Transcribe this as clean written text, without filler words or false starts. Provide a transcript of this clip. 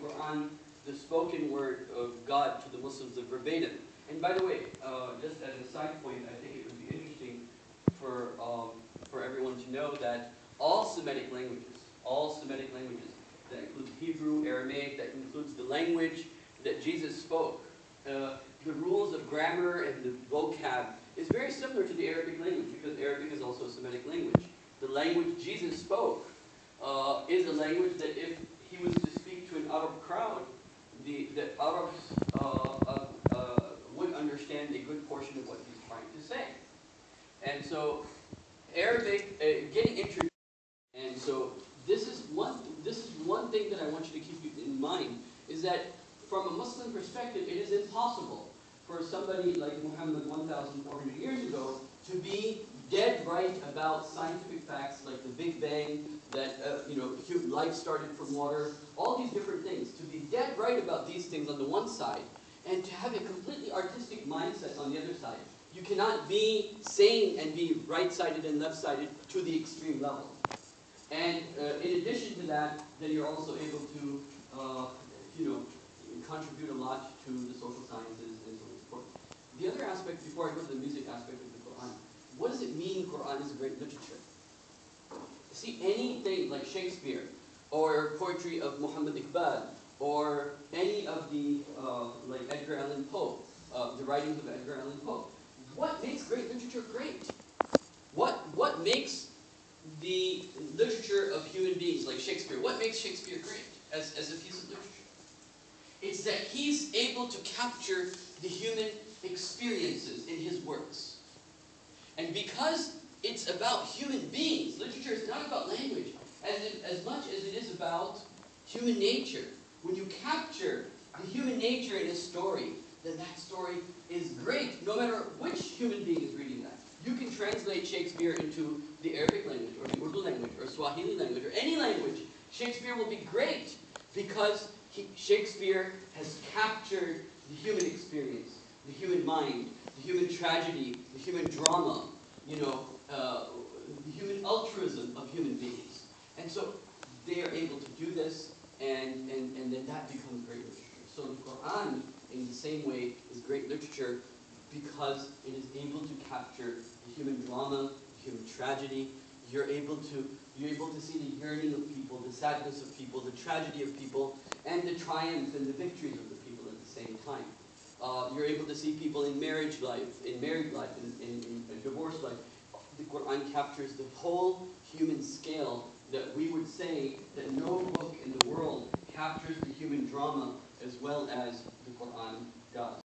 Quran, the spoken word of God to the Muslims, the verbatim. And by the way, just as a side point, I think it would be interesting for everyone to know that all Semitic languages, that includes Hebrew, Aramaic, that includes the language that Jesus spoke, the rules of grammar and the vocab is very similar to the Arabic language, because Arabic is also a Semitic language. The language Jesus spoke is a language that if he was to speak to an Arab crowd, the Arabs would understand a good portion of what he's trying to say. And so Arabic, getting introduced, and so this is one thing that I want you to keep in mind, is that from a Muslim perspective, it is impossible for somebody like Muhammad 1,400 years ago to be dead right about scientific facts like the Big Bang, that life started from water, all these different things. To be dead right about these things on the one side, and to have a completely artistic mindset on the other side. You cannot be sane and be right-sided and left-sided to the extreme level. And in addition to that, then you're also able to, contribute a lot to the social sciences and so on and so forth. The other aspect, before I go to the music aspect of the Quran, what does it mean Quran is a great literature? See, anything like Shakespeare, or poetry of Muhammad Iqbal, or any of the, like Edgar Allan Poe, the writings of Edgar Allan Poe, what makes great literature great? What makes the literature of human beings, like Shakespeare, what makes Shakespeare great as a piece of literature? It's that he's able to capture the human experiences in his works. And because it's about human beings, literature is not about language, as much as it is about human nature. When you capture the human nature in a story, then that story is great, no matter which human being is reading that. You can translate Shakespeare into the Arabic language, or the Urdu language, or Swahili language, or any language. Shakespeare will be great, because Shakespeare has captured the human experience, the human mind, the human tragedy, the human drama, the human altruism of human beings. And so they are able to do this, and then that becomes great literature. So the Quran, in the same way, is great literature because it is able to capture the human drama, the human tragedy. You're able to see the yearning of people, the sadness of people, the tragedy of people, and the triumphs and the victories of the people at the same time. You're able to see people in marriage life, in married life, in divorce life. The Quran captures the whole human scale that we would say that no book in the world captures the human drama as well as the Quran does.